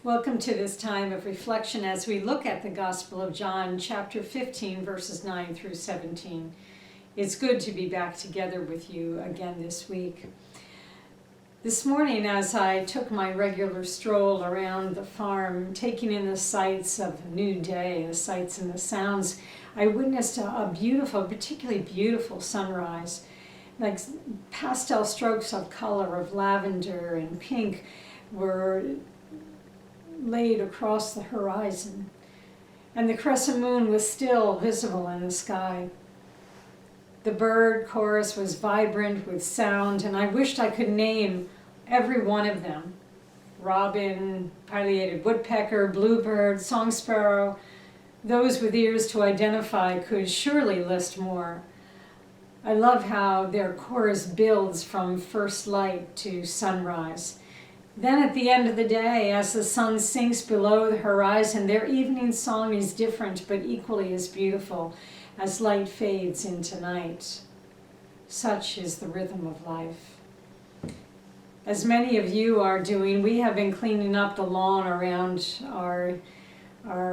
Welcome to this time of reflection as we look at the Gospel of John, chapter 15, verses 9 through 17. It's good to be back together with you again this week. This morning, as I took my regular stroll around the farm, taking in the sights of a new day, the sights and the sounds, I witnessed a beautiful, particularly beautiful sunrise. Like pastel strokes of color of lavender and pink were laid across the horizon, and the crescent moon was still visible in the sky. The bird chorus was vibrant with sound, and I wished I could name every one of them. Robin, pileated woodpecker, bluebird, song sparrow. Those with ears to identify could surely list more. I love how their chorus builds from first light to sunrise. Then at the end of the day, as the sun sinks below the horizon, their evening song is different but equally as beautiful as light fades into night. Such is the rhythm of life. As many of you are doing, we have been cleaning up the lawn around our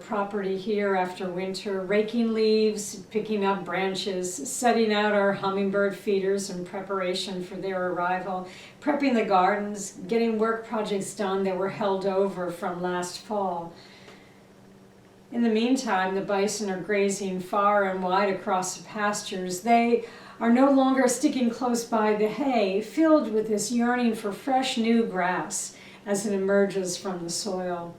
property here after winter, raking leaves, picking up branches, setting out our hummingbird feeders in preparation for their arrival, prepping the gardens, getting work projects done that were held over from last fall. In the meantime, the bison are grazing far and wide across the pastures. They are no longer sticking close by the hay, filled with this yearning for fresh new grass as it emerges from the soil.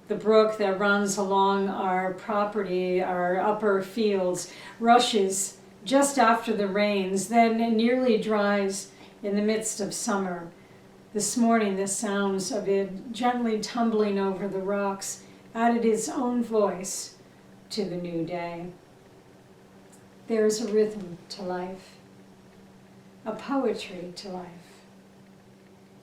The brook that runs along our property, our upper fields, rushes just after the rains, then nearly dries in the midst of summer. This morning, the sounds of it gently tumbling over the rocks added its own voice to the new day. There is a rhythm to life, a poetry to life.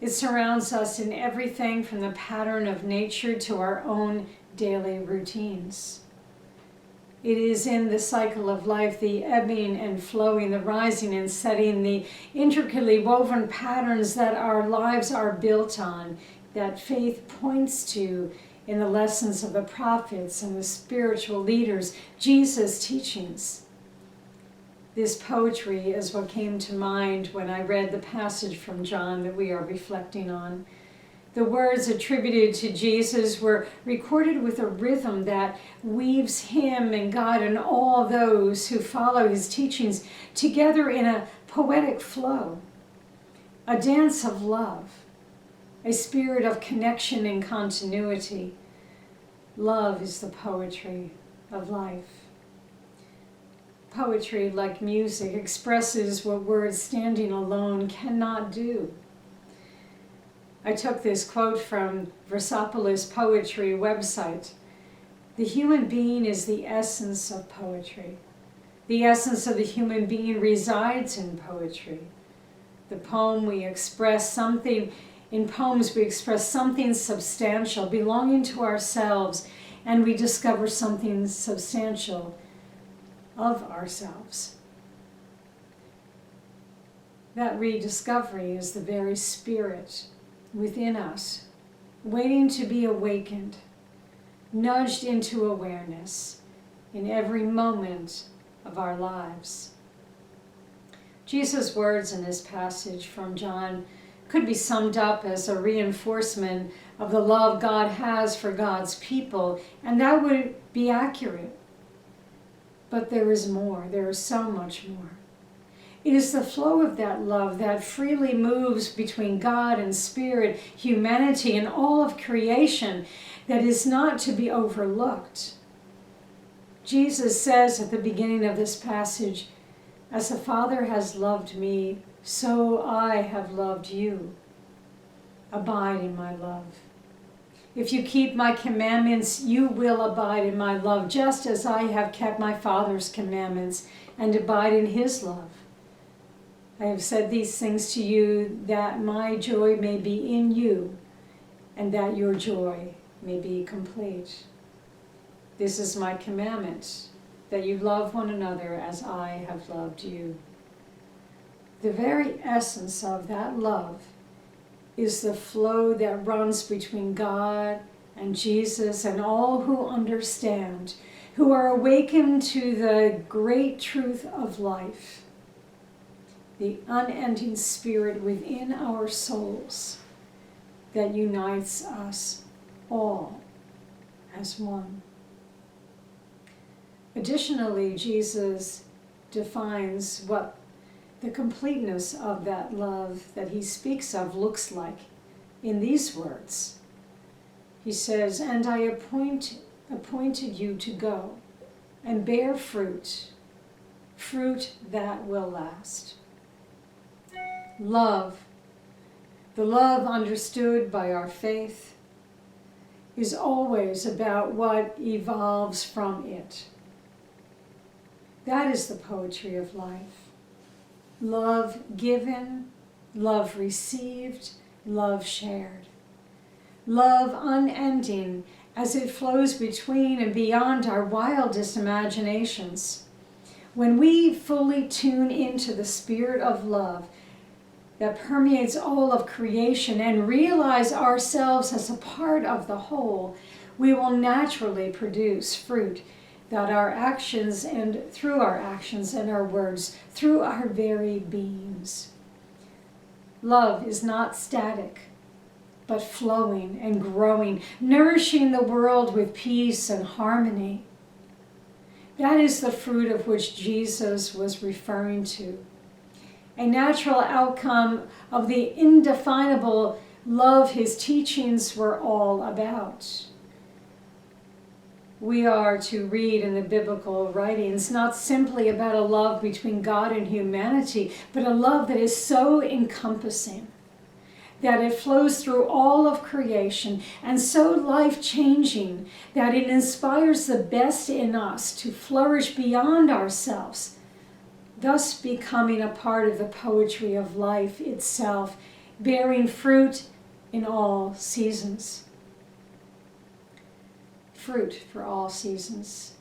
It surrounds us in everything from the pattern of nature to our own daily routines. It is in the cycle of life, the ebbing and flowing, the rising and setting, the intricately woven patterns that our lives are built on, that faith points to in the lessons of the prophets and the spiritual leaders, Jesus' teachings. This poetry is what came to mind when I read the passage from John that we are reflecting on. The words attributed to Jesus were recorded with a rhythm that weaves him and God and all those who follow his teachings together in a poetic flow, a dance of love, a spirit of connection and continuity. Love is the poetry of life. Poetry, like music, expresses what words standing alone cannot do. I took this quote from Versopolis Poetry website. The human being is the essence of poetry. The essence of the human being resides in poetry. In poems we express something substantial belonging to ourselves, and we discover something substantial of ourselves. That rediscovery is the very spirit within us, waiting to be awakened, nudged into awareness in every moment of our lives. Jesus' words in this passage from John could be summed up as a reinforcement of the love God has for God's people, and that would be accurate. But there is more. There is so much more. It is the flow of that love that freely moves between God and spirit, humanity, and all of creation that is not to be overlooked. Jesus says at the beginning of this passage, "As the Father has loved me, so I have loved you. Abide in my love. If you keep my commandments, you will abide in my love, just as I have kept my Father's commandments and abide in his love. I have said these things to you that my joy may be in you and that your joy may be complete. This is my commandment, that you love one another as I have loved you." The very essence of that love is the flow that runs between God and Jesus and all who understand, who are awakened to the great truth of life, the unending spirit within our souls that unites us all as one. Additionally, Jesus defines what the completeness of that love that he speaks of looks like in these words. He says, "And I appointed you to go and bear fruit, fruit that will last." Love, the love understood by our faith, is always about what evolves from it. That is the poetry of life. Love given, love received, love shared. Love unending as it flows between and beyond our wildest imaginations. When we fully tune into the spirit of love that permeates all of creation and realize ourselves as a part of the whole, we will naturally produce fruit that our actions and through our actions and our words, through our very beings. Love is not static, but flowing and growing, nourishing the world with peace and harmony. That is the fruit of which Jesus was referring to. A natural outcome of the indefinable love his teachings were all about. We are to read in the biblical writings not simply about a love between God and humanity, but a love that is so encompassing that it flows through all of creation and so life-changing that it inspires the best in us to flourish beyond ourselves, thus becoming a part of the poetry of life itself, bearing fruit in all seasons. Fruit for all seasons.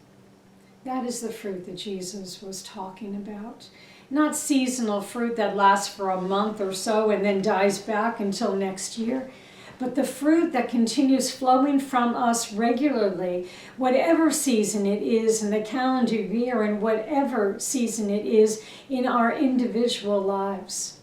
That is the fruit that Jesus was talking about. Not seasonal fruit that lasts for a month or so and then dies back until next year, but the fruit that continues flowing from us regularly, whatever season it is in the calendar year and whatever season it is in our individual lives.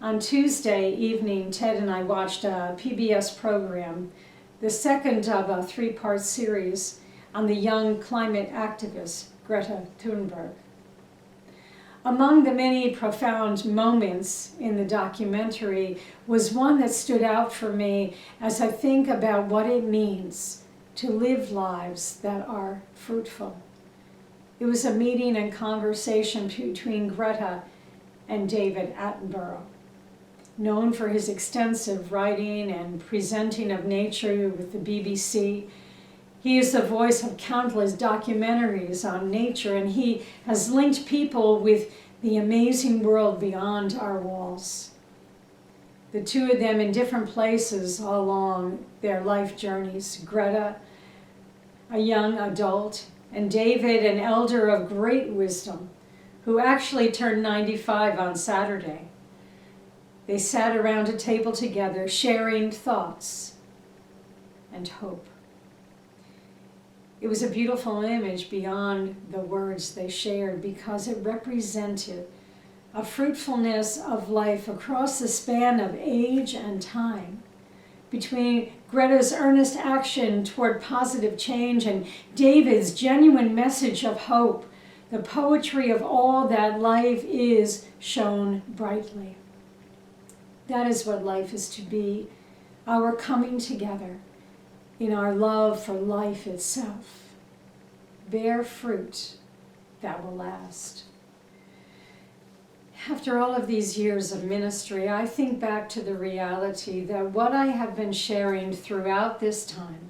On Tuesday evening, Ted and I watched a PBS program, the second of a three-part series on the young climate activist Greta Thunberg. Among the many profound moments in the documentary was one that stood out for me as I think about what it means to live lives that are fruitful. It was a meeting and conversation between Greta and David Attenborough. Known for his extensive writing and presenting of nature with the BBC, he is the voice of countless documentaries on nature, and he has linked people with the amazing world beyond our walls. The two of them in different places along their life journeys. Greta, a young adult, and David, an elder of great wisdom, who actually turned 95 on Saturday. They sat around a table together, sharing thoughts and hope. It was a beautiful image beyond the words they shared because it represented a fruitfulness of life across the span of age and time, between Greta's earnest action toward positive change and David's genuine message of hope. The poetry of all that life is shone brightly. That is what life is to be, our coming together in our love for life itself. Bear fruit that will last. After all of these years of ministry, I think back to the reality that what I have been sharing throughout this time,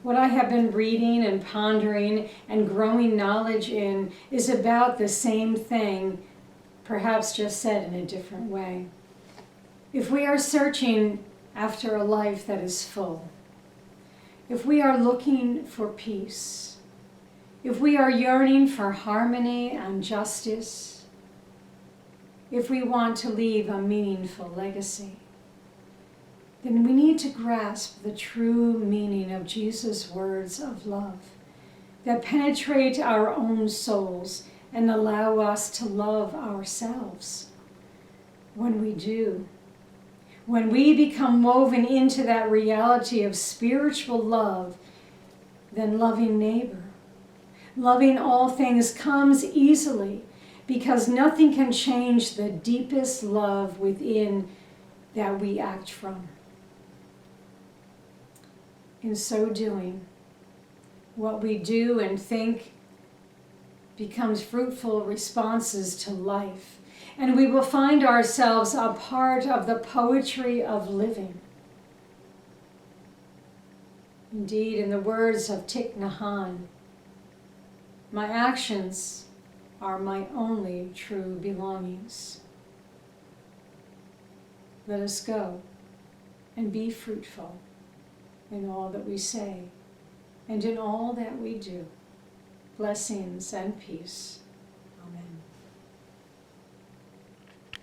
what I have been reading and pondering and growing knowledge in, is about the same thing, perhaps just said in a different way. If we are searching after a life that is full, if we are looking for peace, if we are yearning for harmony and justice, if we want to leave a meaningful legacy, then we need to grasp the true meaning of Jesus' words of love that penetrate our own souls and allow us to love ourselves. When we do, when we become woven into that reality of spiritual love, then loving neighbor, loving all things comes easily, because nothing can change the deepest love within that we act from. In so doing, what we do and think becomes fruitful responses to life, and we will find ourselves a part of the poetry of living. Indeed, in the words of Thich Nhat Hanh, my actions are my only true belongings. Let us go and be fruitful in all that we say and in all that we do. Blessings and peace.